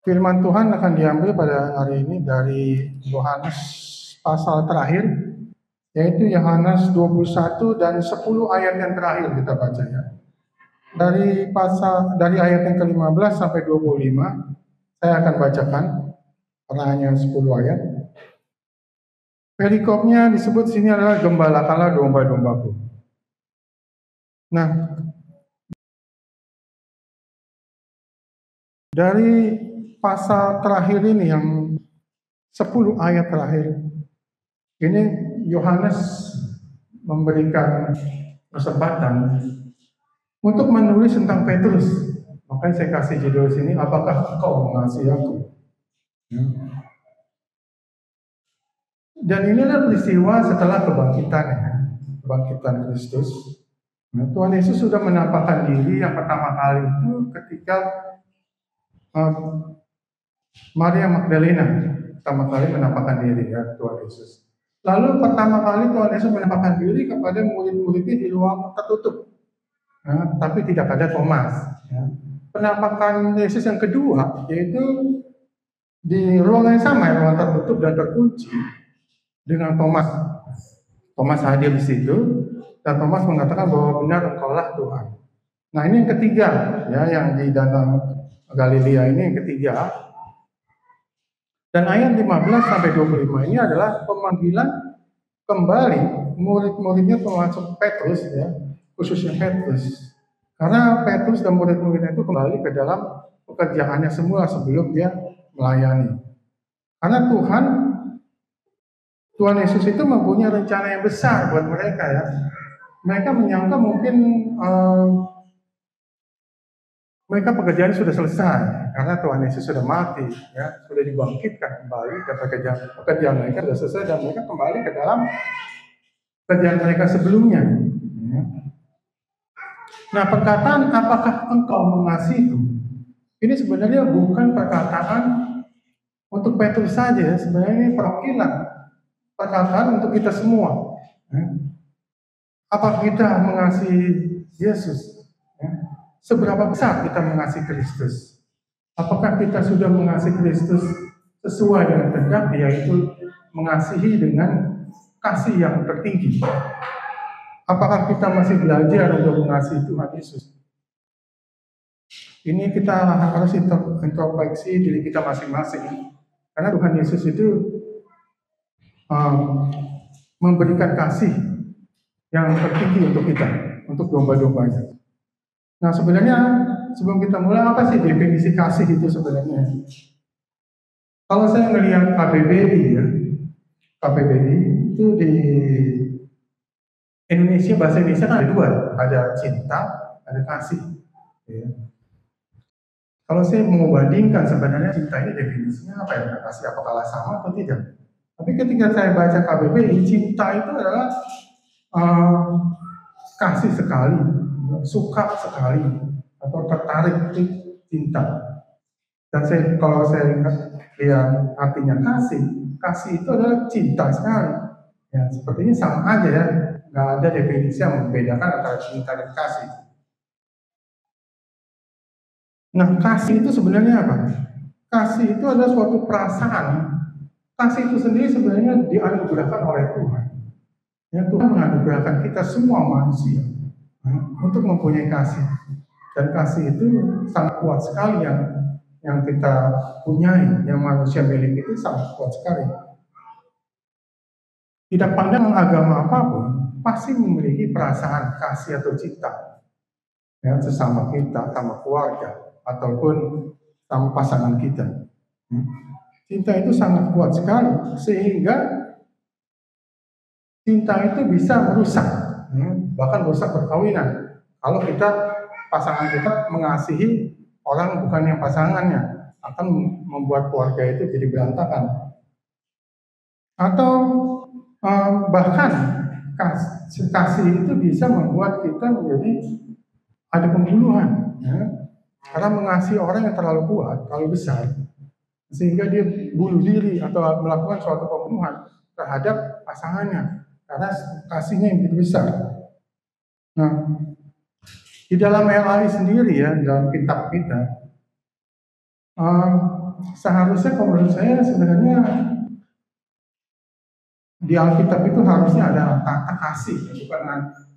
Firman Tuhan akan diambil pada hari ini dari Yohanes pasal terakhir, yaitu Yohanes 21 dan 10 ayat yang terakhir kita baca ya. Dari ayat yang ke-15 sampai 25, saya akan bacakan karena hanya 10 ayat. Perikopnya disebut sini adalah gembalakanlah domba-dombaku. Nah, dari pasal terakhir ini yang 10 ayat terakhir, ini Yohanes memberikan kesempatan untuk menulis tentang Petrus. Makanya saya kasih judul sini, apakah engkau mengasihi aku? Dan inilah peristiwa setelah kebangkitan Kristus. Tuhan Yesus sudah menampakkan diri yang pertama kali itu ketika Maria Magdalena pertama kali menampakkan diri ya Tuhan Yesus. Lalu pertama kali Tuhan Yesus menampakkan diri kepada murid-muridnya di ruang tertutup, tapi tidak ada Thomas. Penampakan Yesus yang kedua yaitu di ruangan yang sama, ruangan tertutup dan terkunci, dengan Thomas. Thomas hadir di situ dan Thomas mengatakan bahwa benar engkaulah Tuhan. Nah ini yang ketiga ya, yang di danau Galilea ini yang ketiga. Dan ayat 15 sampai 25 ini adalah pemanggilan kembali murid-muridnya termasuk Petrus ya, khususnya Petrus. Karena Petrus dan murid-muridnya itu kembali ke dalam pekerjaannya semula sebelum dia melayani. Karena Tuhan Yesus itu mempunyai rencana yang besar buat mereka ya. Mereka menyangka mungkin mereka pekerjaan sudah selesai karena Tuhan Yesus sudah mati, ya, sudah dibangkitkan kembali dan pekerjaan mereka sudah selesai dan mereka kembali ke dalam pekerjaan mereka sebelumnya. Ya. Nah, perkataan apakah engkau mengasihiku? Ini sebenarnya bukan perkataan untuk Petrus saja, sebenarnya ini perwakilan perkataan untuk kita semua. Ya. Apakah kita mengasihi Yesus? Ya. Seberapa besar kita mengasihi Kristus? Apakah kita sudah mengasihi Kristus sesuai dengan kehendak, yaitu mengasihi dengan kasih yang tertinggi? Apakah kita masih belajar untuk mengasihi Tuhan Yesus? Ini kita harus introspeksi diri kita masing-masing. Karena Tuhan Yesus itu memberikan kasih yang tertinggi untuk kita, untuk domba-dombanya. Nah sebenarnya sebelum kita mulai, apa sih definisi kasih itu sebenarnya? Kalau saya melihat KBBI ya, KBBI itu di Indonesia, bahasa Indonesia kan ada dua, ada cinta, ada kasih. Ya. Kalau saya mau bandingkan sebenarnya cinta ini definisinya apa ya? Kasih apakah sama atau tidak? Tapi ketika saya baca KBBI, cinta itu adalah kasih sekali, suka sekali, atau tertarik itu cinta. Dan kalau saya lihat artinya kasih itu adalah cinta sekali. Ya, sepertinya sama aja ya, nggak ada definisi yang membedakan antara cinta dan kasih. Nah, kasih itu sebenarnya apa? Kasih itu adalah suatu perasaan. Kasih itu sendiri sebenarnya dianugerahkan oleh Tuhan. Ya, Tuhan menganugerahkan kita semua manusia untuk mempunyai kasih. Dan kasih itu sangat kuat sekali yang kita punyai, yang manusia miliki itu sangat kuat sekali. Tidak pandang agama apapun, pasti memiliki perasaan kasih atau cinta. Ya, sesama kita, sama keluarga, ataupun sama pasangan kita. Cinta itu sangat kuat sekali, sehingga cinta itu bisa merusak, bahkan merusak perkawinan. Kalau pasangan kita mengasihi orang bukan yang pasangannya, akan membuat keluarga itu jadi berantakan. Atau bahkan kasih itu bisa membuat kita menjadi ada pembunuhan, ya? Karena mengasihi orang yang terlalu kuat, terlalu besar, sehingga dia bunuh diri atau melakukan suatu pembunuhan terhadap pasangannya karena kasihnya yang begitu besar. Nah, di dalam LAI sendiri ya, dalam kitab kita, Seharusnya kalau menurut saya sebenarnya di Alkitab itu harusnya ada kata kasih,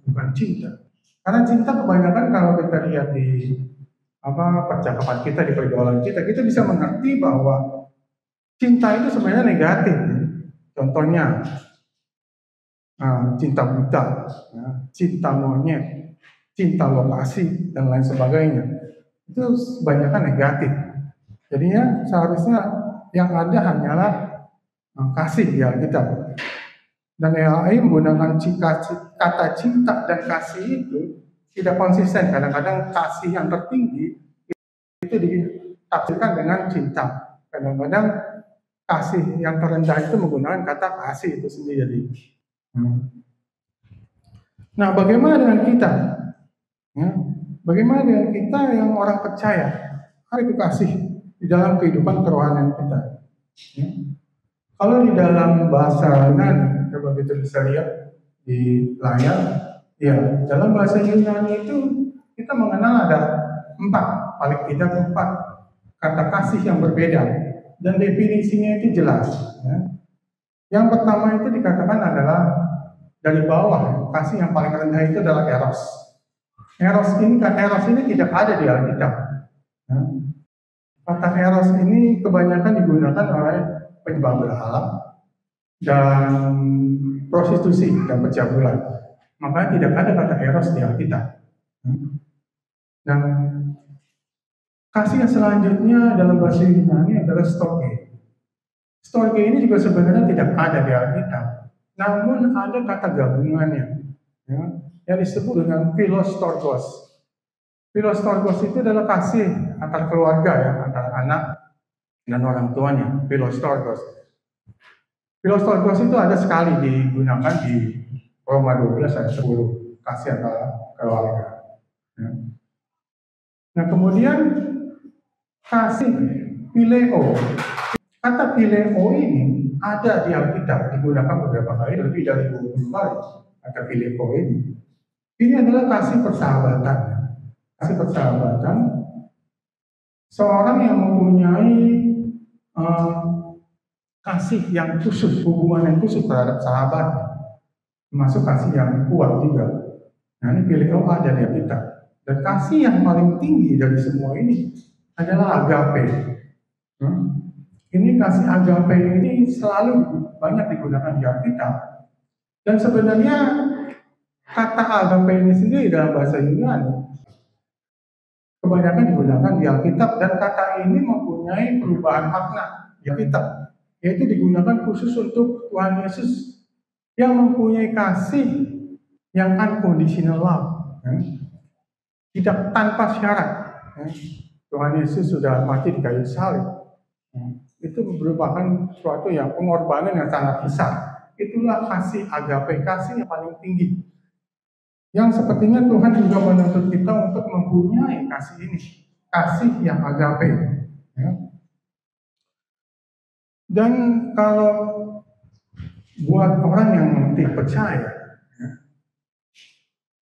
bukan cinta. Karena cinta kebanyakan kalau kita lihat di percakapan kita, di pergaulan kita, kita bisa mengerti bahwa cinta itu sebenarnya negatif. Contohnya cinta buta, cinta monyet, cinta lokasi, dan lain sebagainya. Itu kebanyakan negatif. Jadinya seharusnya yang ada hanyalah kasih di Alkitab. Dan LAI menggunakan kata cinta dan kasih itu tidak konsisten. Kadang-kadang kasih yang tertinggi itu ditafsirkan dengan cinta. Kadang-kadang kasih yang terendah itu menggunakan kata kasih itu sendiri. Nah, bagaimana dengan kita? Bagaimana dengan kita yang orang percaya? Apa itu kasih di dalam kehidupan kerohanian kita? Kalau di dalam bahasa Yunani, coba kita bisa lihat di layar, ya dalam bahasa Yunani itu kita mengenal ada 4, paling tidak 4 kata kasih yang berbeda, dan definisinya itu jelas. Yang pertama itu dikatakan adalah dari bawah, kasih yang paling rendah itu adalah eros. Kata eros ini tidak ada di Alkitab. Kata eros ini kebanyakan digunakan oleh penyembah berhala dan prostitusi dan pencabulan. Makanya tidak ada kata eros di Alkitab. Dan kasih yang selanjutnya dalam bahasa Yunani adalah storge. Storge ini juga sebenarnya tidak ada di Alkitab, namun ada kata gabungannya, yang disebut dengan philostorgos. Philostorgos itu adalah kasih antar keluarga, antara anak dan orang tuanya. Philostorgos itu ada sekali digunakan di Roma 12 ayat 10, kasih antar keluarga. Nah, kemudian kasih phileo. Kata phileo ini ada di Alkitab, digunakan beberapa kali, lebih dari 20 kali. Kata phileo ini. Ini adalah kasih persahabatan. Kasih persahabatan seorang yang mempunyai kasih yang khusus, hubungan yang khusus terhadap sahabat, termasuk kasih yang kuat juga. Nah, ini phileo ada di Alkitab. Dan kasih yang paling tinggi dari semua ini adalah agape. Ini kasih agape ini selalu banyak digunakan di Alkitab. Dan sebenarnya kata agape ini sendiri dalam bahasa Yunani kebanyakan digunakan di Alkitab, dan kata ini mempunyai perubahan makna di Alkitab, yaitu digunakan khusus untuk Tuhan Yesus yang mempunyai kasih yang unconditional love, tidak tanpa syarat. Tuhan Yesus sudah mati di kayu salib. Itu merupakan suatu yang pengorbanan yang sangat besar. Itulah kasih agape, kasih yang paling tinggi. Yang sepertinya Tuhan juga menuntut kita untuk mempunyai kasih ini, kasih yang agape. Dan kalau buat orang yang tidak percaya,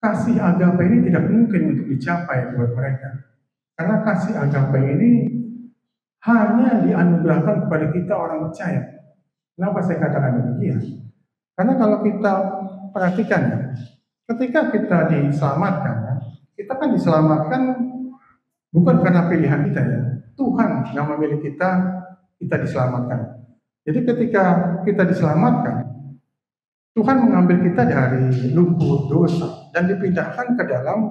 kasih agape ini tidak mungkin untuk dicapai buat mereka. Karena kasih agape ini hanya dianugerahkan kepada kita orang percaya. Kenapa saya katakan demikian? Karena kalau kita perhatikan, ketika kita diselamatkan, kita kan diselamatkan bukan karena pilihan kita, Tuhan yang memilih kita diselamatkan. Jadi ketika kita diselamatkan, Tuhan mengambil kita dari lumpur dosa dan dipindahkan ke dalam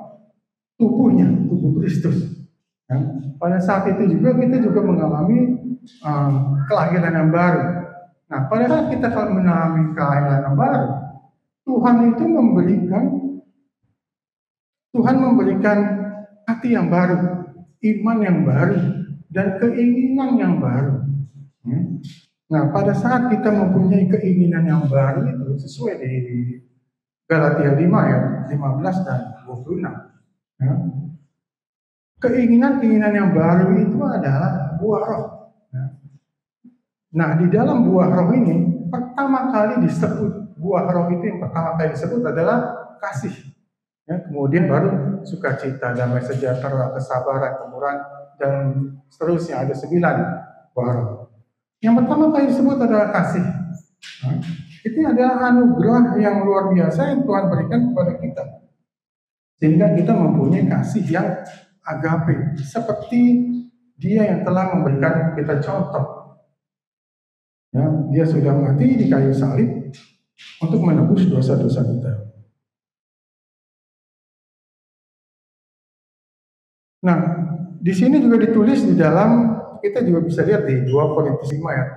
tubuhnya, tubuh Kristus. Pada saat itu juga kita juga mengalami kelahiran yang baru. Nah, pada saat kita mengalami kelahiran yang baru, Tuhan memberikan hati yang baru, iman yang baru, dan keinginan yang baru. Nah, pada saat kita mempunyai keinginan yang baru itu sesuai di Galatia 5 ayat 15 dan 26. Keinginan-keinginan yang baru itu adalah buah roh. Nah, di dalam buah roh ini pertama kali disebut, buah roh itu yang pertama kali disebut adalah kasih. Kemudian baru sukacita, damai sejahtera, kesabaran, kemurahan, dan seterusnya, ada 9. baru. Yang pertama kali disebut adalah kasih. Nah, itu adalah anugerah yang luar biasa yang Tuhan berikan kepada kita. Sehingga kita mempunyai kasih yang agape. Seperti Dia yang telah memberikan kita contoh. Ya, Dia sudah mati di kayu salib untuk menebus dosa-dosa kita. Nah, di sini juga ditulis di dalam, kita juga bisa lihat di 2 Korintus 5 ayat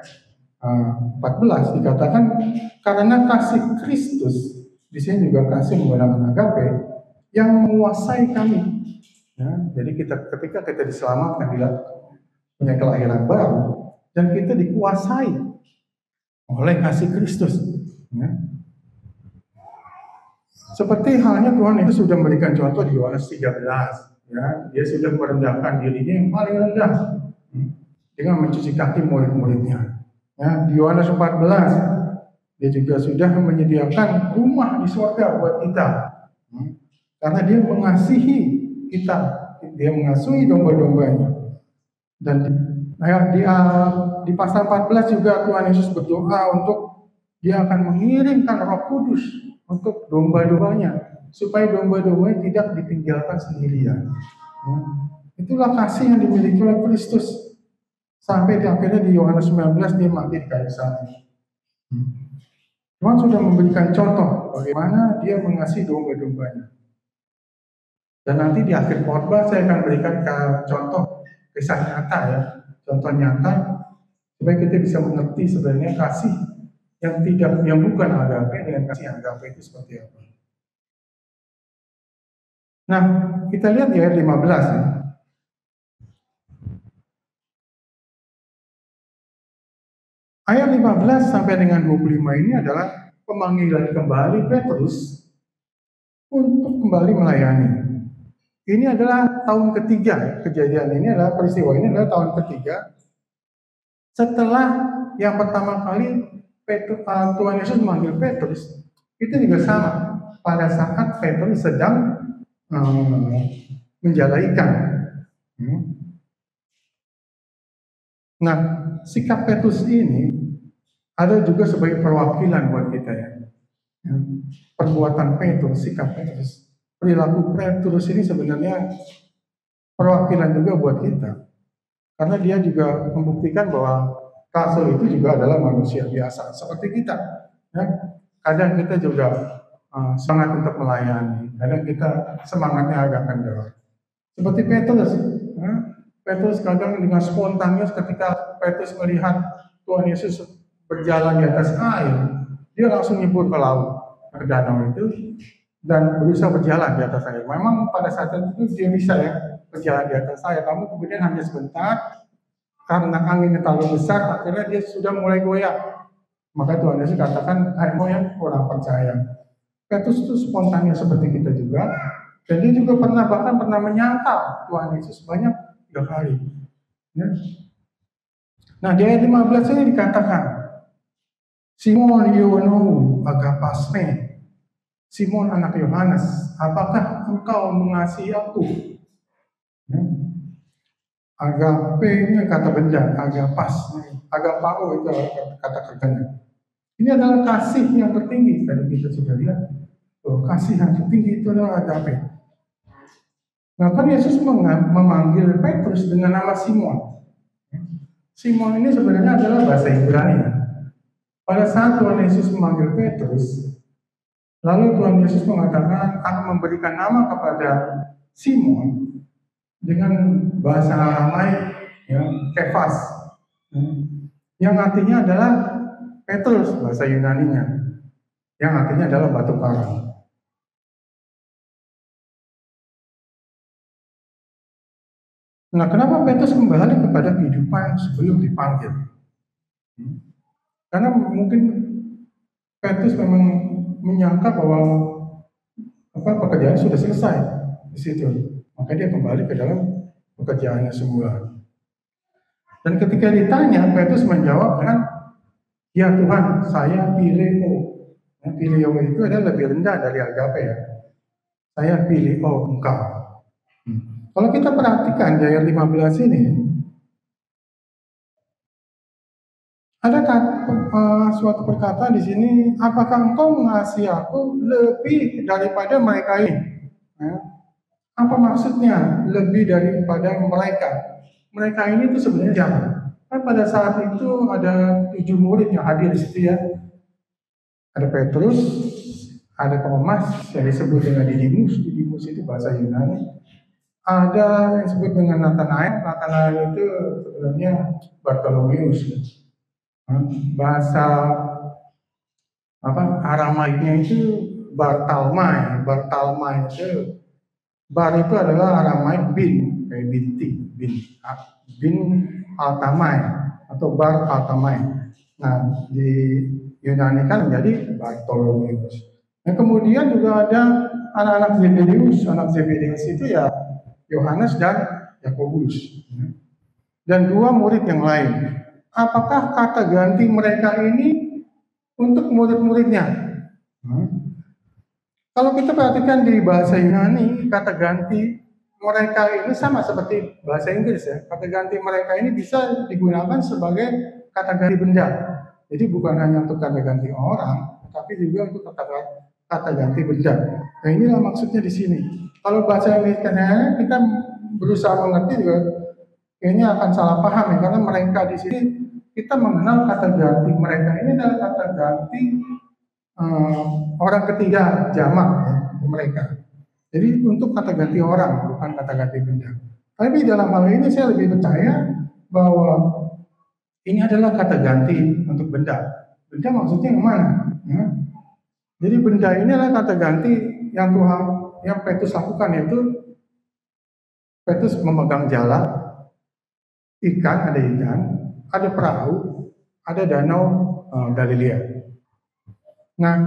14 dikatakan karena kasih Kristus, di sini juga kasih menggunakan agape yang menguasai kami. Ya, jadi ketika kita diselamatkan, punya kelahiran baru, dan kita dikuasai oleh kasih Kristus. Ya. Seperti halnya Tuhan itu sudah memberikan contoh di Yohanes 13. Ya, dia sudah merendahkan dirinya yang paling rendah dengan mencuci kaki murid-muridnya. Ya, di Yohanes 14 dia juga sudah menyediakan rumah di surga buat kita. Karena dia mengasihi kita, dia mengasihi domba-dombanya. Dan di pasal 14 juga Tuhan Yesus berdoa untuk dia akan mengirimkan Roh Kudus untuk domba-dombanya, supaya domba-dombanya tidak ditinggalkan sendirian. Itulah kasih yang dimiliki oleh Kristus. Sampai akhirnya di Yohanes 19 dia mati di kayu salib. Tuhan sudah memberikan contoh bagaimana dia mengasihi domba-dombanya. Dan nanti di akhir khotbah saya akan berikan contoh kisah nyata ya, contoh nyata supaya kita bisa mengerti sebenarnya kasih yang bukan agape dengan kasih yang agape itu seperti apa. Nah, kita lihat di ayat 15 ya. Ayat 15 sampai dengan 25 ini adalah pemanggilan kembali Petrus untuk kembali melayani. Ini adalah tahun ketiga, kejadian ini adalah peristiwa ini adalah tahun ketiga setelah yang pertama kali Tuhan Yesus memanggil Petrus. Itu juga sama pada saat Petrus sedang menjala ikan. Nah, sikap Petrus ini ada juga sebagai perwakilan buat kita ya. Perbuatan Petrus, sikap Petrus, perilaku Petrus ini sebenarnya perwakilan juga buat kita. Karena dia juga membuktikan bahwa rasul itu juga adalah manusia biasa seperti kita. Ya. Kadang kita juga semangat untuk melayani, kadang kita semangatnya agak kendor. Seperti Petrus, ya. Petrus kadang dengan spontannya ketika Petrus melihat Tuhan Yesus berjalan di atas air, dia langsung nyebur ke laut, ke danau itu, dan berusaha berjalan di atas air. Memang pada saat itu dia bisa ya berjalan di atas air, namun kemudian hanya sebentar karena anginnya terlalu besar, akhirnya dia sudah mulai goyah. Maka Tuhan Yesus katakan, yang kurang percaya. Petrus itu spontannya seperti kita juga, dan dia juga bahkan pernah menyangkal Tuhan Yesus banyak 3 kali. Ya. Nah di ayat 15 ini dikatakan, Simon Yono Agapasme, Simon anak Yohanes, apakah engkau mengasihi aku? Ya. Agape ini kata benda, agapas, agapao itu kata kerjanya. Ini adalah kasih yang tertinggi. Tadi kita sudah lihat, kasih yang tertinggi itu adalah agape. Nah kan Yesus memanggil Petrus dengan nama Simon. Simon ini sebenarnya adalah bahasa Ibrani. Pada saat Tuhan Yesus memanggil Petrus, lalu Tuhan Yesus mengatakan akan memberikan nama kepada Simon dengan bahasa Aramai, ya, Kefas, yang artinya adalah Petrus, bahasa Yunaninya, yang artinya adalah batu karang. Nah, kenapa Petrus kembali kepada kehidupan sebelum dipanggil? Karena mungkin Petrus memang menyangka bahwa pekerjaan sudah selesai di situ. Maka dia kembali ke dalam pekerjaannya semula. Dan ketika ditanya, Petrus menjawab kan, ya Tuhan, saya pilih Pilih itu adalah lebih rendah dari agape ya. Saya pilih engkau. Kalau kita perhatikan di ayat 15 ini, Ada suatu perkataan di sini, apakah engkau mengasihi aku lebih daripada mereka ini? Ya. Apa maksudnya lebih daripada mereka? Mereka ini itu sebenarnya siapa? Kan pada saat itu ada 7 murid yang hadir di situ ya. Ada Petrus, ada Thomas yang disebut dengan Didimus. Didimus itu bahasa Yunani. Ada yang disebut dengan Nathanael. Nathanael itu sebenarnya Bartolomeus. Bahasa Aramaiknya itu Bartalmai. Bartalmai itu bar itu adalah Aramaik bin, kayak binti, bin altamai atau bar altamai. Nah, di Yunani kan menjadi Bartolomeus. Nah, kemudian juga ada anak-anak Zebedeus. Anak Zebedeus itu ya Yohanes dan Yakobus. Dan 2 murid yang lain. Apakah kata ganti mereka ini untuk murid-muridnya? Kalau kita perhatikan di bahasa Yunani, kata ganti mereka ini sama seperti bahasa Inggris ya. Kata ganti mereka ini bisa digunakan sebagai kata ganti benda. Jadi bukan hanya untuk kata ganti orang, tapi juga untuk kata ganti benda. Nah, inilah maksudnya di sini. Kalau bahasa Inggris kita berusaha mengerti juga kayaknya akan salah paham ya, karena mereka di sini kita mengenal kata ganti mereka ini adalah kata ganti orang ketiga jamak ya, mereka. Jadi untuk kata ganti orang, bukan kata ganti benda. Tapi dalam hal ini saya lebih percaya bahwa ini adalah kata ganti untuk benda. Benda maksudnya yang mana? Ya. Jadi benda ini adalah kata ganti yang Petrus lakukan, yaitu Petrus memegang jala, ada ikan, ada perahu, ada danau Galilea. Nah,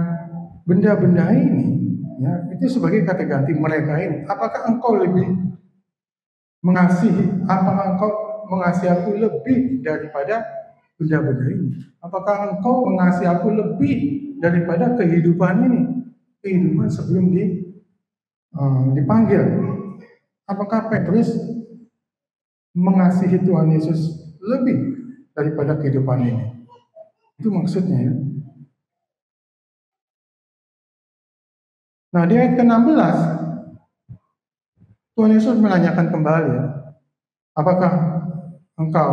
benda-benda ini ya, itu sebagai kata ganti mereka ini. Apakah engkau mengasihi aku lebih daripada benda-benda ini? Apakah engkau mengasihi aku lebih daripada kehidupan ini? Kehidupan sebelum dipanggil. Apakah Petrus mengasihi Tuhan Yesus lebih daripada kehidupan ini? Itu maksudnya ya. Nah, di ayat ke-16 Tuhan Yesus menanyakan kembali ya, apakah engkau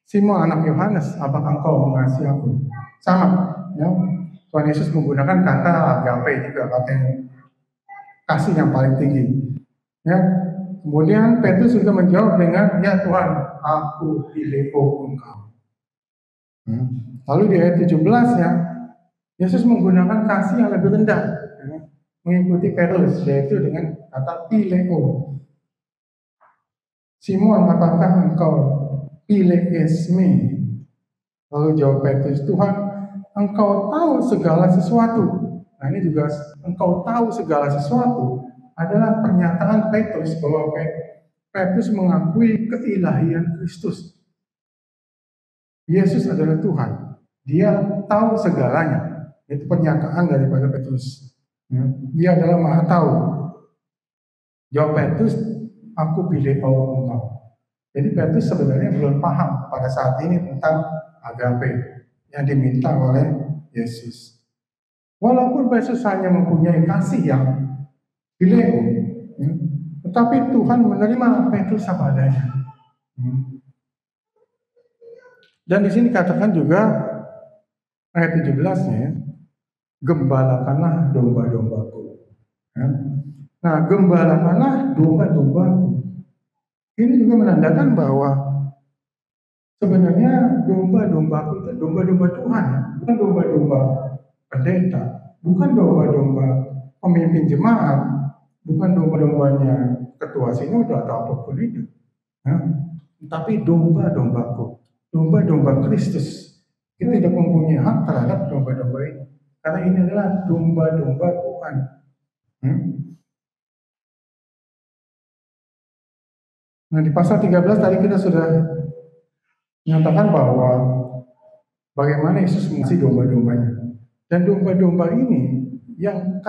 Simon anak Yohanes, apakah engkau mengasihi aku? Sama ya. Tuhan Yesus menggunakan kata agape juga, kata yang kasih yang paling tinggi ya. Kemudian Petrus juga menjawab dengan, ya Tuhan, aku pilih engkau. Lalu di ayat 17 ya, Yesus menggunakan kasih yang lebih rendah ya, mengikuti Petrus, yaitu dengan kata pileo. Simon, apakah engkau pileisme? Lalu jawab Petrus, Tuhan, engkau tahu segala sesuatu. Nah, ini juga engkau tahu segala sesuatu adalah pernyataan Petrus bahwa Petrus mengakui keilahian Kristus. Yesus adalah Tuhan. Dia tahu segalanya. Itu pernyataan daripada Petrus. Dia adalah Maha Tahu. Jawab Petrus, aku pilih engkau. Jadi Petrus sebenarnya belum paham pada saat ini tentang agape yang diminta oleh Yesus. Walaupun Petrus hanya mempunyai kasih yang phileo, tetapi Tuhan menerima Petrus apa adanya. Dan di sini katakan juga ayat 17-nya ya, gembalakanlah domba-dombaku. Ya. Nah, gembalakanlah domba-dombaku. Ini juga menandakan bahwa sebenarnya domba-dombaku itu domba-domba Tuhan, bukan domba-domba pendeta, bukan domba-domba pemimpin jemaat, bukan domba-dombanya ketua sinode atau apapun itu. Ya. Tapi domba-dombaku, domba-domba Kristus. Kita tidak mempunyai hak terhadap domba-domba ini. Karena ini adalah domba-domba Tuhan. Nah, di pasal 13 tadi kita sudah menyatakan bahwa bagaimana Yesus mengasihi domba-dombanya. Dan domba-domba ini yang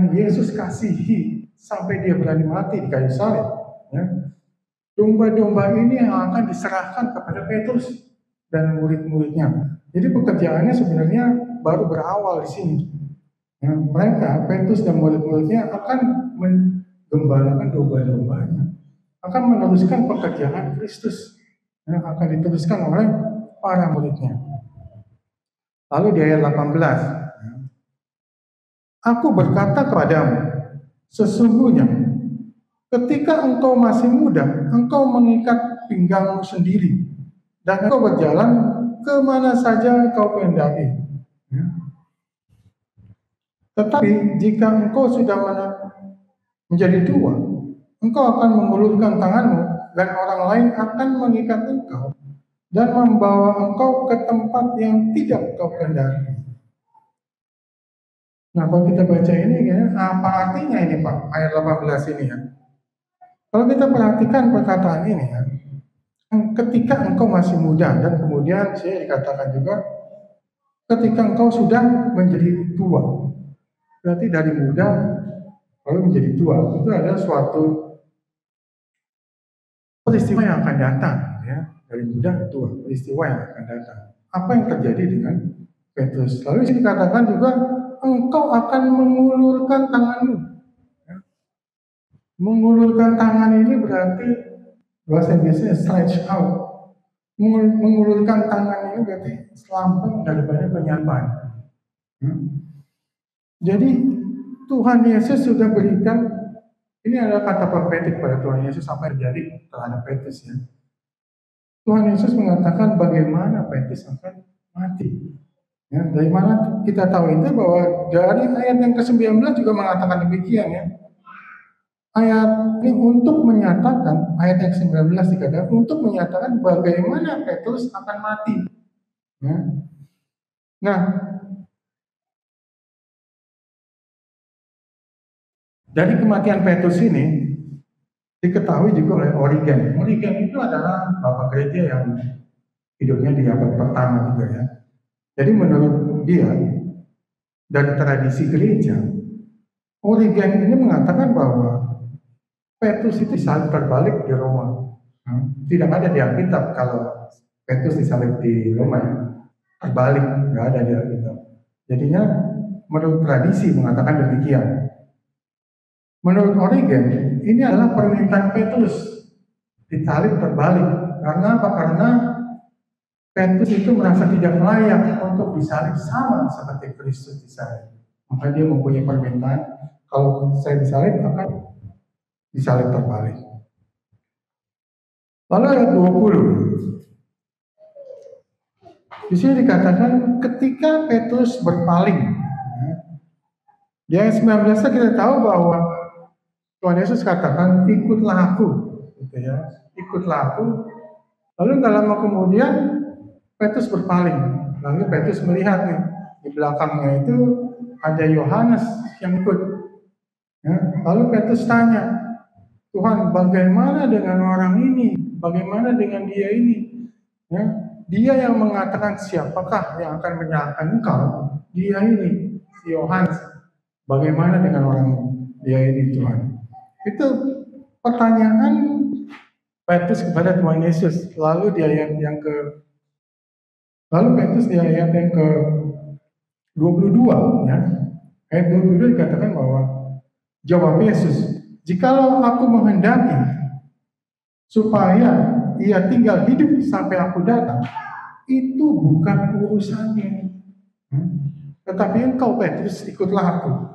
Yesus kasihi sampai dia berani mati di kayu salib. Ya. domba-domba ini yang akan diserahkan kepada Petrus dan murid-muridnya. Jadi pekerjaannya sebenarnya baru berawal di sini. Ya, mereka, Petrus dan murid-muridnya akan menggembalakan domba-dombanya, akan meneruskan pekerjaan Kristus yang akan diteruskan oleh para muridnya. Lalu di ayat 18, aku berkata kepadamu, sesungguhnya ketika engkau masih muda, engkau mengikat pinggangmu sendiri, dan engkau berjalan kemana saja engkau kehendaki. Tetapi jika engkau sudah menjadi tua, engkau akan mengulurkan tanganmu, dan orang lain akan mengikat engkau dan membawa engkau ke tempat yang tidak engkau kehendaki. Nah, kalau kita baca ini, ya, apa artinya ini Pak? Ayat 18 ini ya. Kalau kita perhatikan perkataan ini ya, ketika engkau masih muda, dan kemudian saya dikatakan juga ketika engkau sudah menjadi tua. Berarti dari muda lalu menjadi tua, itu adalah suatu peristiwa yang akan datang ya. Dari muda ke tua, peristiwa yang akan datang. Apa yang terjadi dengan Petrus? Lalu dikatakan juga engkau akan mengulurkan tanganmu. Mengulurkan tangan ini berarti bahasa Inggrisnya stretch out. Mengulurkan tangan ini berarti selampung daripada penyampaian. Jadi Tuhan Yesus sudah berikan, ini adalah kata profetik pada Tuhan Yesus sampai terjadi terhadap Petrus ya. Tuhan Yesus mengatakan bagaimana Petrus akan mati. Ya, dari mana kita tahu itu? Bahwa dari ayat yang ke-19 juga mengatakan demikian ya. Ayat ini untuk menyatakan, ayat yang ke-19 dikatakan untuk menyatakan bagaimana Petrus akan mati. Ya. Nah, dari kematian Petrus ini diketahui juga oleh Origen. Origen itu adalah bapak gereja yang hidupnya di abad pertama juga ya. Jadi menurut dia, dari tradisi gereja, Origen ini mengatakan bahwa Petrus itu disalib terbalik di Roma. Tidak ada di Alkitab kalau Petrus disalib di Roma ya. Terbalik, nggak ada di Alkitab. Jadinya menurut tradisi mengatakan demikian. Menurut Origen, ini adalah permintaan Petrus disalib terbalik. Karena apa? Karena Petrus itu merasa tidak layak untuk disalib sama seperti Kristus disalib. Maka dia mempunyai permintaan, kalau saya disalib akan disalib terbalik. Lalu ayat 20. Di sini dikatakan ketika Petrus berpaling. Di ayat 19 kita tahu bahwa Tuhan Yesus katakan, ikutlah aku, gitu ya, ikutlah aku. Lalu tak lama kemudian Petrus berpaling. Lalu Petrus melihat nih di belakangnya itu ada Yohanes yang ikut. Ya, lalu Petrus tanya, Tuhan, bagaimana dengan orang ini? Bagaimana dengan dia ini? Ya, dia yang mengatakan siapakah yang akan menyalahkan engkau? Dia ini, si Yohanes. Bagaimana dengan orang dia ini, Tuhan? Itu pertanyaan Petrus kepada Tuhan Yesus. Lalu di ayat yang Petrus di ayat yang ke-22 ya. Ayat 22 dikatakan bahwa jawab Yesus, jikalau aku menghendaki supaya ia tinggal hidup sampai aku datang, itu bukan urusannya. Tetapi engkau Petrus ikutlah aku.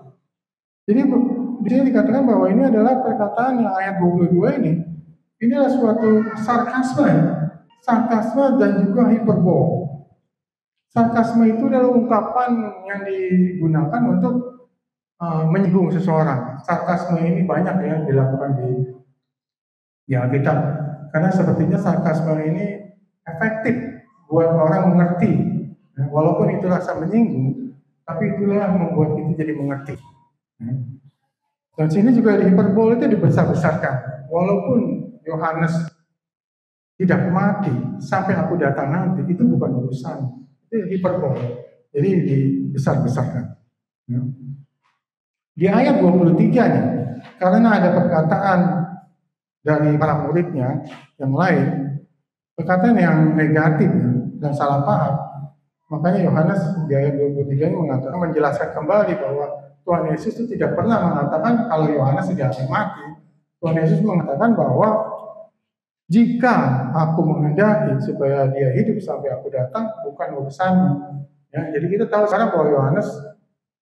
Jadi di sini dikatakan bahwa ini adalah perkataan yang ayat 22 ini adalah suatu sarkasme dan juga hiperbol. Sarkasme itu adalah ungkapan yang digunakan untuk menyinggung seseorang. Sarkasme ini banyak yang dilakukan di Alkitab, karena sepertinya sarkasme ini efektif buat orang mengerti, walaupun itu rasa menyinggung, tapi itulah yang membuat kita jadi mengerti. Dan sini juga di hiperbol itu dibesar-besarkan. Walaupun Yohanes tidak mati sampai aku datang nanti, itu bukan urusan. Itu hiperbol. Jadi dibesar-besarkan. Di ayat 23 nih, karena ada perkataan dari para muridnya yang lain, perkataan yang negatif ya, dan salah paham. Makanya Yohanes di ayat 23 ini mengatakan, menjelaskan kembali bahwa Tuhan Yesus itu tidak pernah mengatakan kalau Yohanes tidak akan mati. Tuhan Yesus mengatakan bahwa jika aku menghendaki supaya dia hidup sampai aku datang, bukan urusanmu. Ya, jadi kita tahu sekarang bahwa Yohanes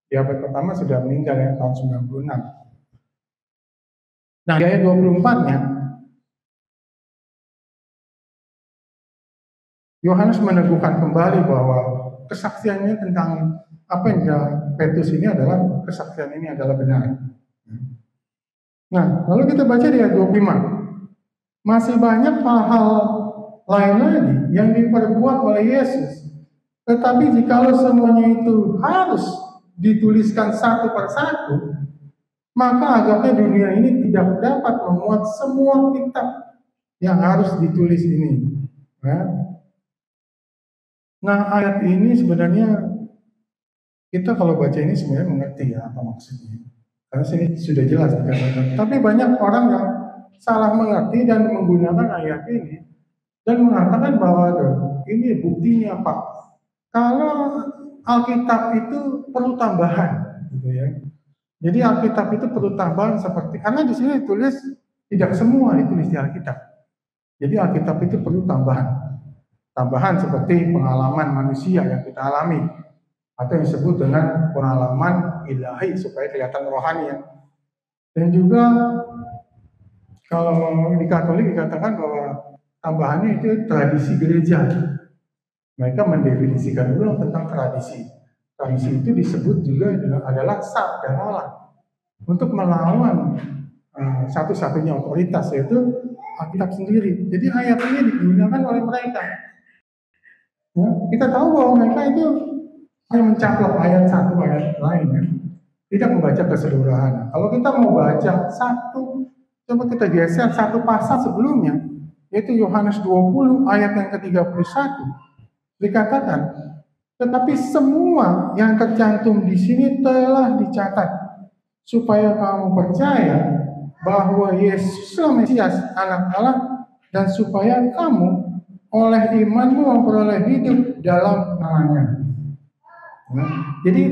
di abad pertama sudah meninggal ya, tahun 96. Nah, di ayat 24-nya, Yohanes meneguhkan kembali bahwa kesaksiannya tentang apa yang Petrus ini adalah, kesaksian ini adalah benar. Nah, lalu kita baca di ayat 25. Masih banyak hal-hal lain lagi yang diperbuat oleh Yesus. Tetapi jikalau semuanya itu harus dituliskan satu persatu, maka agaknya dunia ini tidak dapat memuat semua kitab yang harus ditulis ini. Ya. Nah, ayat ini sebenarnya kita kalau baca ini sebenarnya mengerti ya apa maksudnya. Karena sini sudah jelas dikatakan. Tapi banyak orang yang salah mengerti dan menggunakan ayat ini dan mengatakan bahwa ini buktinya Pak. Kalau Alkitab itu perlu tambahan, gitu ya. Jadi Alkitab itu perlu tambahan seperti, karena di sini ditulis tidak semua ditulis di Alkitab. Jadi Alkitab itu perlu tambahan seperti pengalaman manusia yang kita alami, atau yang disebut dengan pengalaman ilahi supaya kelihatan rohani ya. Dan juga kalau di Katolik dikatakan bahwa tambahannya itu tradisi gereja. Mereka mendefinisikan ulang tentang tradisi. Tradisi itu disebut juga adalah sabda Allah untuk melawan satu-satunya otoritas, yaitu Alkitab sendiri. Jadi ayat ini digunakan oleh mereka. Ya, kita tahu bahwa mereka itu hanya mencaplok ayat satu ayat lain, ya. Tidak membaca keseluruhan. Kalau kita mau baca satu, coba kita geser satu pasal sebelumnya, yaitu Yohanes 20 ayat yang ke-31. Dikatakan, tetapi semua yang tercantum di sini telah dicatat supaya kamu percaya bahwa Yesuslah Mesias Anak Allah, dan supaya kamu oleh imanmu memperoleh hidup dalam namanya. Nah, jadi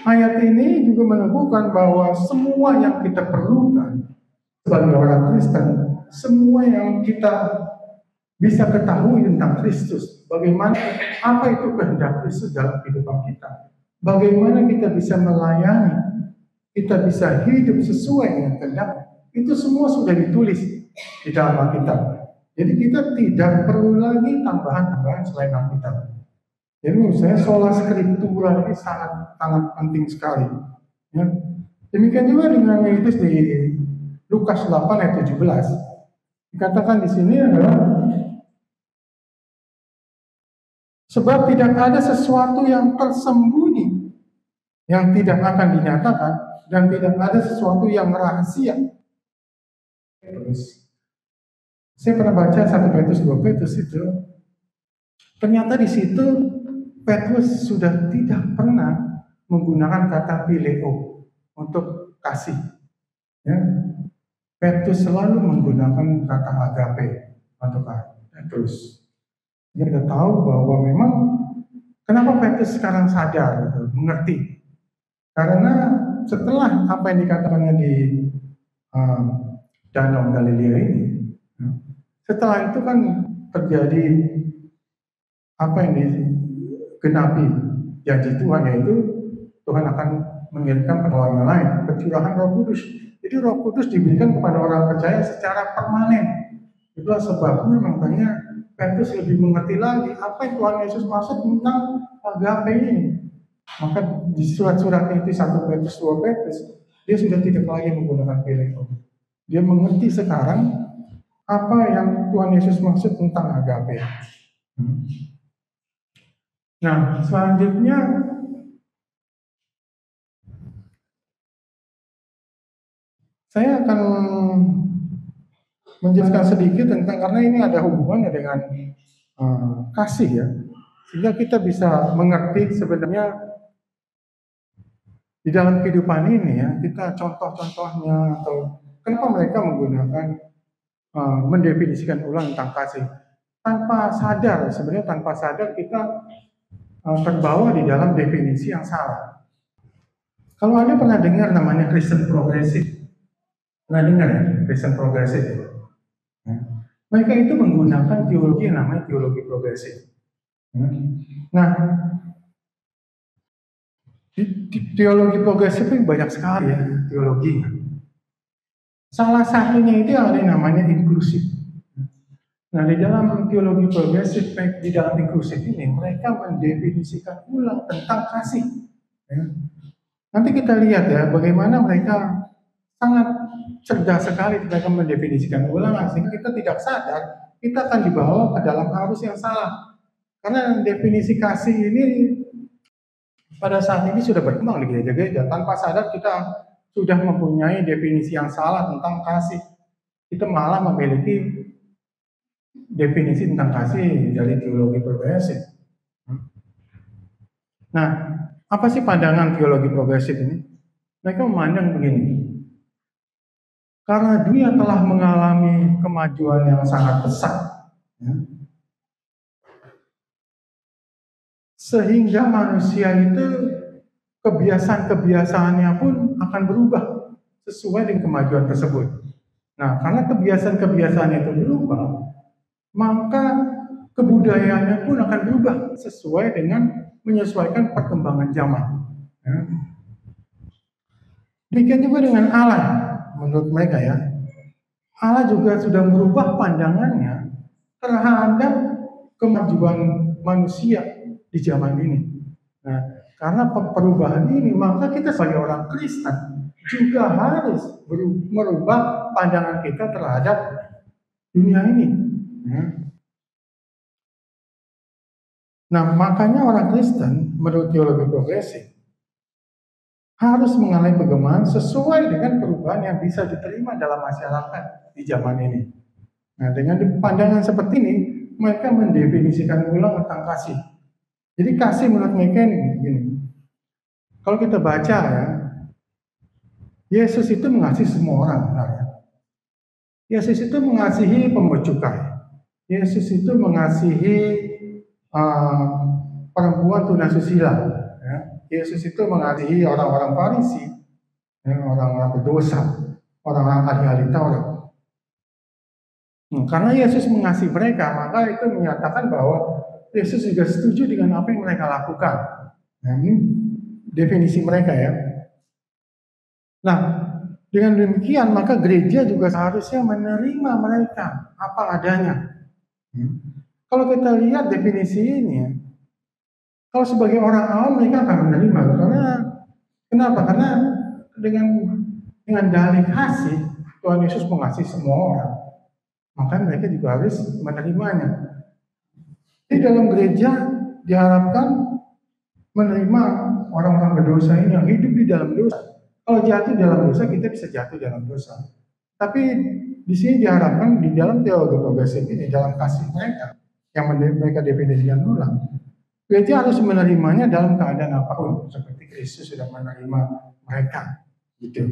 ayat ini juga meneguhkan bahwa semua yang kita perlukan sebagai orang Kristen, semua yang kita bisa ketahui tentang Kristus, bagaimana apa itu kehendak Kristus dalam kehidupan kita, bagaimana kita bisa melayani, kita bisa hidup sesuai dengan kehendak, itu semua sudah ditulis di dalam Alkitab. Jadi kita tidak perlu lagi tambahan-tambahan selain Alkitab. Jadi menurut saya sola scriptura ini sangat penting sekali. Ya. Demikian juga dengan Yesus di Lukas 8 ayat 17. Dikatakan di sini adalah, sebab tidak ada sesuatu yang tersembunyi yang tidak akan dinyatakan, dan tidak ada sesuatu yang rahasia. Terus, saya pernah baca 1 Petrus 2 Petrus itu, ternyata di situ Petrus sudah tidak pernah menggunakan kata phileo untuk kasih. Ya. Petrus selalu menggunakan kata agape untuk Petrus. Kita tahu bahwa memang kenapa Petrus sekarang sadar, mengerti. Karena setelah apa yang dikatakannya di Danau Galilea ini, setelah itu kan terjadi apa yang digenapi janji Tuhan, yaitu Tuhan akan mengirimkan penolong yang lain, pencurahan Roh Kudus. Jadi Roh Kudus diberikan kepada orang percaya secara permanen. Itulah sebabnya makanya Petrus lebih mengerti lagi apa yang Tuhan Yesus maksud tentang agape ini. Maka di surat-surat itu 1 Petrus 2 Petrus, dia sudah tidak lagi menggunakan phileo. Dia mengerti sekarang apa yang Tuhan Yesus maksud tentang agape. Nah, selanjutnya saya akan menjelaskan sedikit tentang, karena ini ada hubungannya dengan kasih ya, sehingga kita bisa mengerti sebenarnya di dalam kehidupan ini ya, kita contoh-contohnya atau kenapa mereka menggunakan mendefinisikan ulang tentang kasih. Tanpa sadar, sebenarnya tanpa sadar kita terbawa di dalam definisi yang salah. Kalau Anda pernah dengar namanya Kristen progresif, pernah dengar ya Kristen progresif? Mereka itu menggunakan teologi yang namanya teologi progresif. Nah, teologi progresif itu banyak sekali ya teologinya. Salah satunya itu yang ada yang namanya inklusif. Nah, di dalam teologi progresif, di dalam inklusif ini, mereka mendefinisikan ulang tentang kasih. Ya. Nanti kita lihat ya, bagaimana mereka sangat cerdas sekali mereka mendefinisikan ulang, sehingga kita tidak sadar, kita akan dibawa ke dalam arus yang salah. Karena definisi kasih ini pada saat ini sudah berkembang di gereja-gereja. Tanpa sadar kita sudah mempunyai definisi yang salah tentang kasih. Kita malah memiliki definisi tentang kasih dari teologi progresif. Nah, apa sih pandangan teologi progresif ini? Mereka memandang begini. Karena dunia telah mengalami kemajuan yang sangat pesat, ya, sehingga manusia itu kebiasaan-kebiasaannya pun akan berubah sesuai dengan kemajuan tersebut. Nah, karena kebiasaan-kebiasaan itu berubah, maka kebudayaannya pun akan berubah sesuai dengan menyesuaikan perkembangan zaman. Ya. Demikian juga dengan Allah, menurut mereka ya. Allah juga sudah merubah pandangannya terhadap kemajuan manusia di zaman ini. Nah, karena perubahan ini, maka kita sebagai orang Kristen juga harus merubah pandangan kita terhadap dunia ini. Ya. Nah, makanya orang Kristen menurut teologi progresif harus mengalami perkembangan sesuai dengan perubahan yang bisa diterima dalam masyarakat di zaman ini. Nah, dengan pandangan seperti ini, mereka mendefinisikan ulang tentang kasih. Jadi kasih menurut mereka ini begini. Kalau kita baca ya, Yesus itu mengasihi semua orang, benar ya. Yesus itu mengasihi pemungut cukai. Yesus itu mengasihi perempuan tunasusila. Ya. Yesus itu mengasihi orang-orang Farisi, ya, orang-orang berdosa, orang-orang ahli-ahli Taurat. Karena Yesus mengasihi mereka, maka itu menyatakan bahwa Yesus juga setuju dengan apa yang mereka lakukan. Nah, ini definisi mereka ya. Nah, dengan demikian maka gereja juga seharusnya menerima mereka apa adanya. Kalau kita lihat definisi ini ya, kalau sebagai orang awam mereka akan menerima. Kenapa? Karena dengan dalih kasih Tuhan Yesus mengasihi semua orang, maka mereka juga harus menerimanya. Di dalam gereja diharapkan menerima orang-orang berdosa ini yang hidup di dalam dosa. Kalau jatuh dalam dosa, kita bisa jatuh dalam dosa. Tapi di sini diharapkan di dalam teologi progresif ini, dalam kasih mereka yang mereka definisikan ulang, gereja harus menerimanya dalam keadaan apapun, seperti Kristus sudah menerima mereka. Gitu.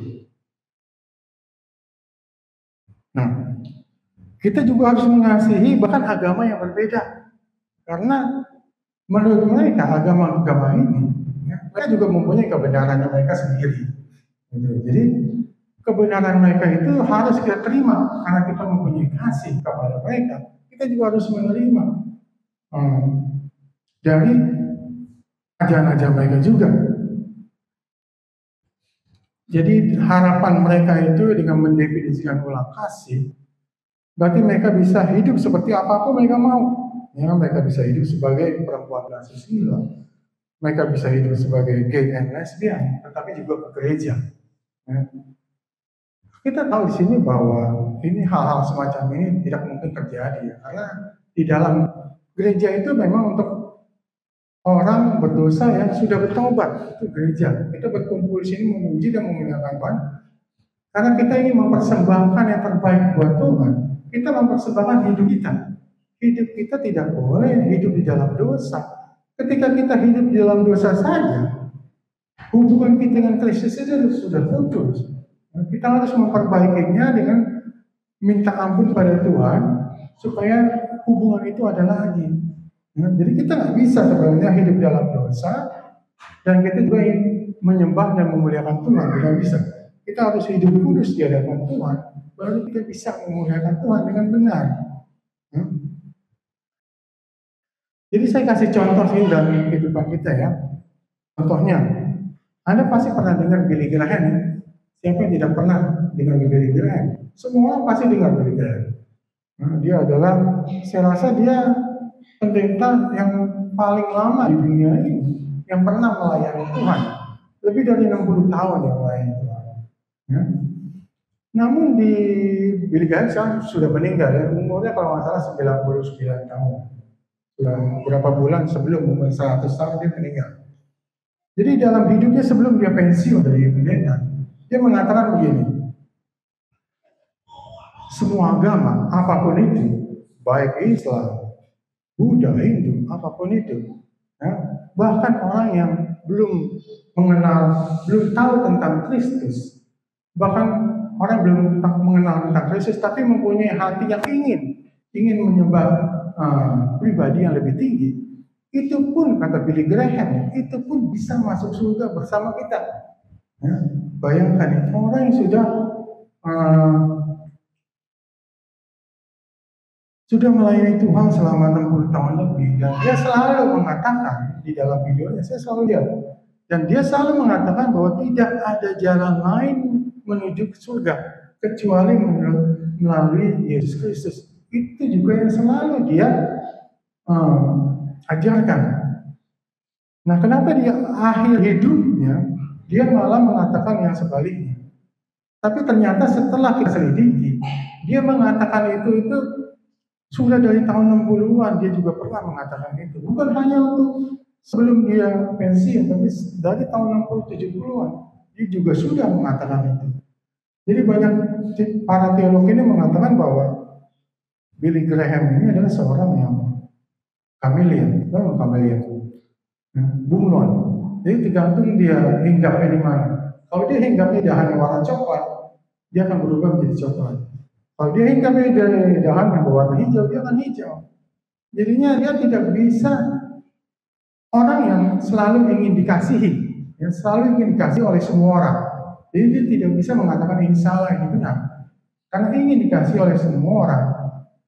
Nah, kita juga harus mengasihi bahkan agama yang berbeda, karena menurut mereka agama-agama ini, ya, mereka juga mempunyai kebenaran mereka sendiri. Gitu. Jadi kebenaran mereka itu harus kita terima karena kita mempunyai kasih kepada mereka. Kita juga harus menerima dari ajaran-ajaran mereka juga. Jadi harapan mereka itu dengan mendefinisikan ulang kasih, berarti mereka bisa hidup seperti apapun mereka mau. Ya, mereka bisa hidup sebagai perempuan asusila, mereka bisa hidup sebagai gay and lesbian, tetapi juga ke gereja. Ya. Kita tahu di sini bahwa ini hal-hal semacam ini tidak mungkin terjadi ya, karena di dalam gereja itu memang untuk orang berdosa yang sudah bertobat, itu gereja. Kita berkumpul di sini memuji dan memuliakan Tuhan, karena kita ingin mempersembahkan yang terbaik buat Tuhan. Kita mempersembahkan hidup kita. Hidup kita tidak boleh hidup di dalam dosa. Ketika kita hidup di dalam dosa saja, hubungan kita dengan Kristus itu sudah putus. Kita harus memperbaikinya dengan minta ampun pada Tuhan supaya hubungan itu ada lagi. Ya, jadi kita nggak bisa sebenarnya hidup dalam dosa dan kita juga menyembah dan memuliakan Tuhan, tidak bisa. Kita harus hidup kudus di hadapan Tuhan, baru kita bisa memuliakan Tuhan dengan benar. Ya. Jadi saya kasih contoh sih dalam kehidupan kita ya. Contohnya, Anda pasti pernah dengar Billy Graham. Siapa yang tidak pernah dengar Billy Graham? Semua orang pasti dengar Billy Graham. Nah, dia adalah, saya rasa dia pendeta yang paling lama di dunia ini yang pernah melayani Tuhan. Lebih dari 60 tahun yang melayani Tuhan. Ya. Namun di Billy Graham sudah meninggal ya, umurnya kalau nggak salah 99 tahun. Sudah beberapa bulan sebelum umur 100 tahun dia meninggal. Jadi dalam hidupnya sebelum dia pensiun dari pendeta, dia mengatakan begini, semua agama, apapun itu, baik Islam, Buddha, Hindu, apapun itu, ya, bahkan orang yang belum tahu tentang Kristus, bahkan orang belum mengenal tentang Kristus, tapi mempunyai hati yang ingin menyembah pribadi yang lebih tinggi, itu pun kata Billy Graham, itu pun bisa masuk surga bersama kita. Ya, bayangkan orang yang sudah melayani Tuhan selama 60 tahun lebih, dan dia selalu mengatakan di dalam videonya, saya selalu lihat, dan dia selalu mengatakan bahwa tidak ada jalan lain menuju ke surga kecuali melalui Yesus Kristus. Itu juga yang selalu dia ajarkan. Nah, kenapa di akhir hidupnya dia malah mengatakan yang sebaliknya? Tapi ternyata setelah kita selidiki, dia mengatakan itu sudah dari tahun 60-an dia juga pernah mengatakan itu. Bukan hanya untuk sebelum dia pensiun, tapi dari tahun 60-70-an dia juga sudah mengatakan itu. Jadi banyak para teolog ini mengatakan bahwa Billy Graham ini adalah seorang yang kameleon, bunglon. Jadi tergantung dia hinggapnya di mana. Kalau dia hinggapnya di hanya warna coklat, dia akan berubah menjadi coklat. Kalau dia hinggapnya dari dahan yang berwarna hijau, dia akan hijau. Jadinya dia tidak bisa orang yang selalu ingin dikasihi, yang selalu ingin dikasihi oleh semua orang. Jadi dia tidak bisa mengatakan ini salah, ini benar. Karena ingin dikasihi oleh semua orang.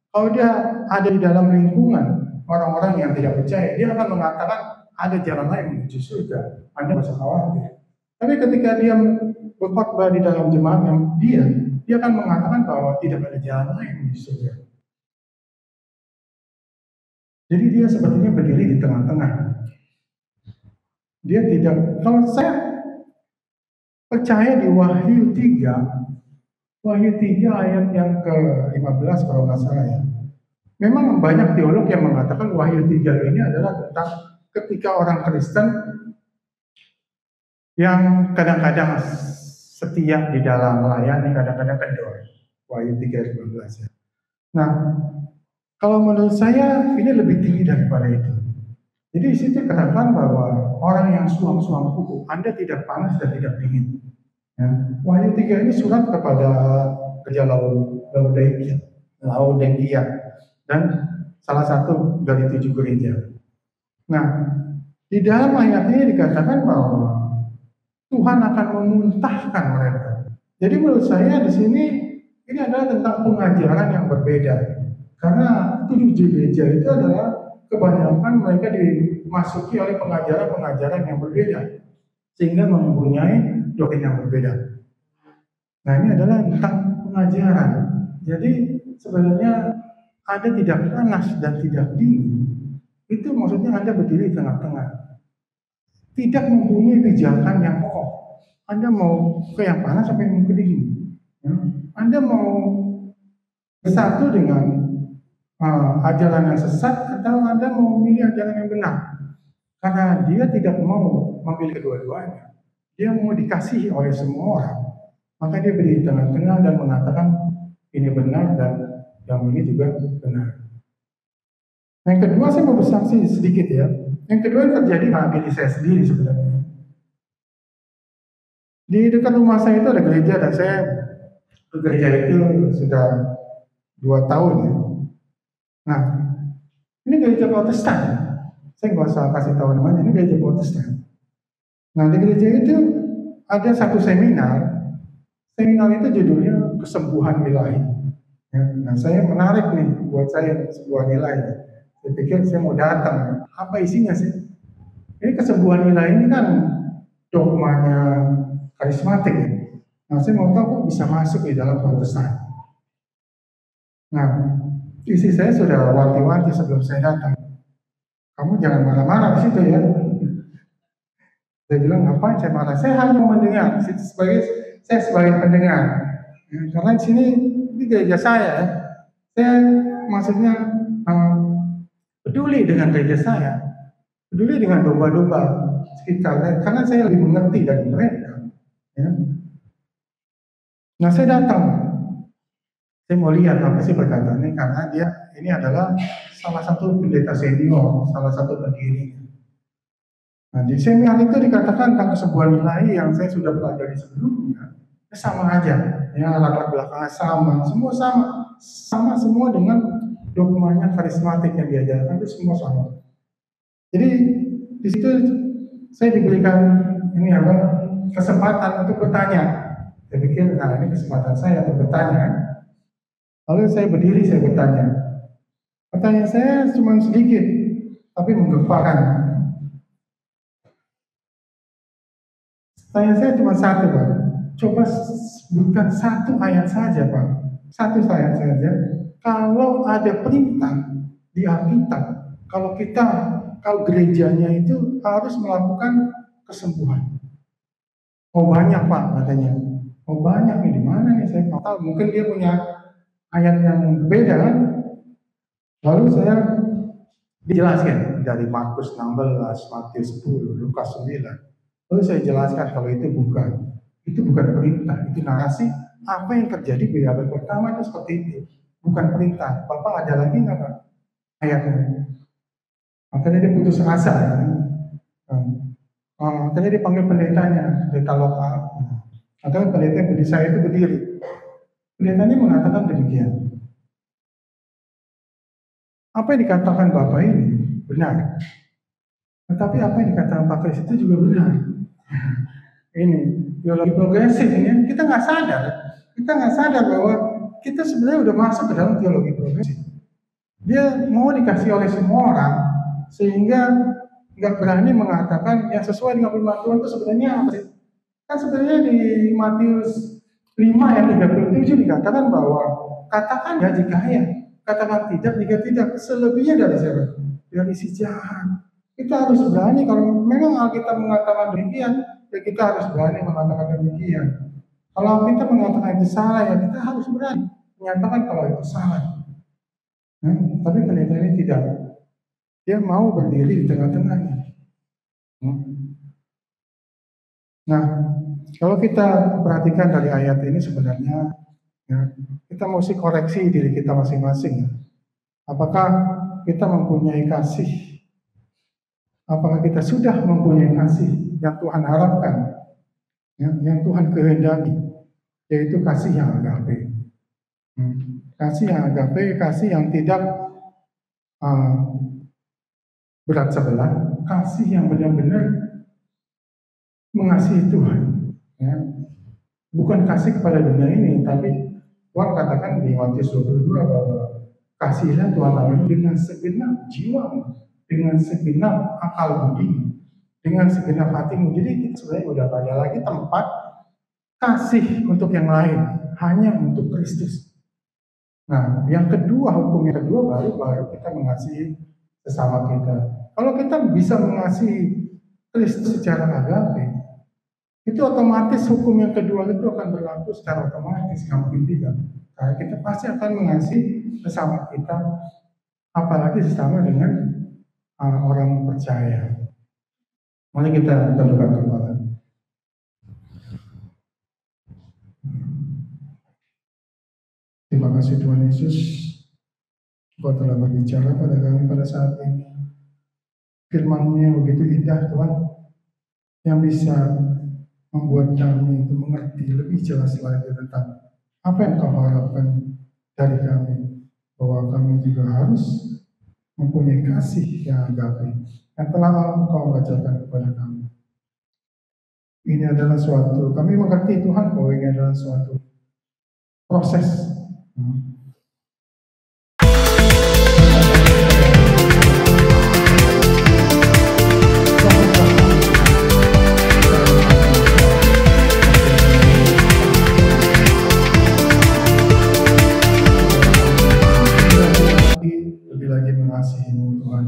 Kalau dia ada di dalam lingkungan orang-orang yang tidak percaya, dia akan mengatakan ada jalan lain menuju surga. Anda tidak usah khawatir. Tapi ketika dia berkhotbah di dalam jemaat yang dia akan mengatakan bahwa tidak ada jalan lain menuju surga. Jadi dia sepertinya berdiri di tengah-tengah. Dia tidak, kalau saya percaya di Wahyu 3 ayat yang ke-15 kalau nggak salah ya. Memang banyak teolog yang mengatakan Wahyu 3 ini adalah tentang ketika orang Kristen yang kadang-kadang setia di dalam melayani, kadang-kadang kendor. Wahyu 3 ayat 15 ya. Nah, kalau menurut saya ini lebih tinggi daripada itu. Jadi di situ katakan bahwa orang yang suam-suam kuku, Anda tidak panas dan tidak dingin. Ya. Wahyu 3 ini surat kepada gereja Laodikia dan salah satu dari 7 gereja. Nah, di dalam ayat ini dikatakan bahwa Tuhan akan memuntahkan mereka. Jadi menurut saya di sini ini adalah tentang pengajaran yang berbeda. Karena 7 gereja itu adalah kebanyakan mereka dimasuki oleh pengajaran-pengajaran yang berbeda, sehingga mempunyai doktrin yang berbeda. Nah, ini adalah tentang pengajaran. Jadi sebenarnya Anda tidak panas dan tidak dingin. Itu maksudnya Anda berdiri di tengah-tengah. Tidak mempunyai pijakan yang kokoh. Anda mau ke yang panas sampai mau ke dingin. Anda mau bersatu dengan ajaran yang sesat atau Anda mau memilih ajaran yang benar. Karena dia tidak mau memilih kedua-duanya. Dia mau dikasihi oleh semua orang. Maka dia berdiri di tengah-tengah dan mengatakan ini benar dan yang ini juga benar. Yang kedua saya mau bersaksi sedikit ya. Yang kedua yang terjadi diri saya sendiri sebenarnya. Di dekat rumah saya itu ada gereja dan saya ke gereja itu sudah 2 tahun ya. Nah, ini gereja Protestan. Saya nggak usah kasih tahu namanya, ini gereja Protestan. Nah, di gereja itu ada satu seminar. Seminar itu judulnya Kesembuhan Ilahi. Ya, nah, saya menarik nih buat saya sebuah nilai. Saya pikir saya mau datang. Apa isinya sih? Ini kesembuhan ilahi ini kan dogmanya karismatik ya. Nah, saya mau tahu kok bisa masuk di dalam Protestan. Nah, isi saya sudah wanti-wanti sebelum saya datang. Kamu jangan marah-marah di situ ya. Saya bilang, ngapain saya marah? Saya hanya mendengar. Saya sebagai pendengar. Ya, karena di sini ini gereja saya. Saya maksudnya peduli dengan gereja saya. Peduli dengan domba-domba sekitar. Karena saya lebih mengerti dari mereka. Ya. Nah, saya datang. Saya mau lihat apa sih perkataannya, karena dia ini adalah salah satu pendeta senior, salah satu pendiri. Nah, di seminar itu dikatakan tentang kesembuhan ilahi yang saya sudah pelajari sebelumnya, sama aja, ya latar belakangnya sama, semua sama semua dengan dogmanya karismatik yang diajarkan itu semua sama. Jadi di situ saya diberikan ini apa kesempatan untuk bertanya. Saya pikir, nah ini kesempatan saya untuk bertanya. Lalu saya berdiri, saya bertanya. Pertanyaan saya cuma sedikit, tapi menggempakan. Pertanyaan saya cuma satu, Pak. Coba sebutkan satu ayat saja, Pak. Satu ayat saja. Kalau ada perintah di Alkitab, kalau gerejanya itu harus melakukan kesembuhan. Oh banyak, Pak, katanya. Oh banyak nih, di mana nih saya tahu. Mungkin dia punya ayat yang berbeda kan? Lalu saya dijelaskan dari Markus 16, Matius 10, Lukas 9. Lalu saya jelaskan kalau itu bukan perintah, itu narasi apa yang terjadi di abad pertama itu seperti itu, bukan perintah. Bapak ada lagi nggak Pak ayatnya? Makanya dia putus asa. Ya. Makanya dia panggil pendetanya, pendeta lokal. Makanya pendeta di saya itu berdiri. Pendetanya mengatakan demikian. Apa yang dikatakan Bapak ini benar. Tetapi apa yang dikatakan Pak Kris itu juga benar. Ini teologi progresif ini kita nggak sadar bahwa kita sebenarnya udah masuk ke dalam teologi progresif. Dia mau dikasih oleh semua orang sehingga nggak berani mengatakan yang sesuai dengan firman Tuhan itu sebenarnya apa sih? Kan sebenarnya di Matius 5 ayat 37 dikatakan bahwa katakan ya jika ya, katakan tidak jika tidak, selebihnya dari siapa? Dari si jahat. Kita harus berani kalau memang Alkitab mengatakan demikian, ya kita harus berani mengatakan demikian. Kalau kita mengatakan itu salah, ya kita harus berani menyatakan kalau itu salah. Tapi pendeta ini tidak. Dia mau berdiri di tengah-tengahnya. Nah, kalau kita perhatikan dari ayat ini sebenarnya, ya, kita mesti koreksi diri kita masing-masing. Apakah kita mempunyai kasih? Apakah kita sudah mempunyai kasih yang Tuhan harapkan, yang Tuhan kehendaki, yaitu kasih yang agape. Kasih yang agape, kasih yang tidak berat sebelah, kasih yang benar-benar mengasihi Tuhan. Ya. Bukan kasih kepada dunia ini, tapi Tuhan katakan di Matius 22 bahwa kasihlah Tuhan Allah dengan segenap jiwa, dengan segenap akal budi, dengan segenap hatimu. Jadi kita sebenarnya udah ada lagi tempat kasih untuk yang lain, hanya untuk Kristus. Nah, yang kedua, hukum yang kedua baru kita mengasihi sesama kita. Kalau kita bisa mengasihi Kristus secara agape, itu otomatis hukum yang kedua itu akan berlaku secara otomatis, nggak mungkin tidak. Karena kita pasti akan mengasihi sesama kita, apalagi sesama dengan orang percaya. Mari kita tundukkan kepala. Terima kasih Tuhan Yesus, Engkau telah berbicara pada kami pada saat ini. Firman-Mu yang begitu indah Tuhan, yang bisa membuat kami itu mengerti lebih jelas lagi tentang apa yang Kau harapkan dari kami. kami juga harus mempunyai kasih yang agape yang telah Engkau ajarkan kepada kami. Ini adalah suatu, kami mengerti Tuhan bahwa ini adalah suatu proses. Lebih lagi mengasihi-Mu Tuhan,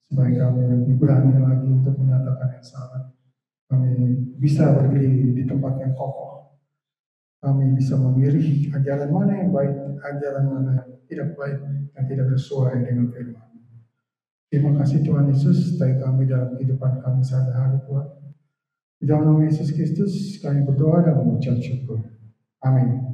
supaya kami lebih berani lagi untuk menyatakan yang salah. Kami bisa berdiri di tempat yang kokoh. Kami bisa memilih ajaran mana yang baik, ajaran mana yang tidak baik, yang tidak sesuai dengan firman. Terima kasih Tuhan Yesus, sertai kami dalam kehidupan kami sehari-hari Tuhan. Di dalam nama Yesus Kristus kami berdoa dan mengucap syukur. Amin.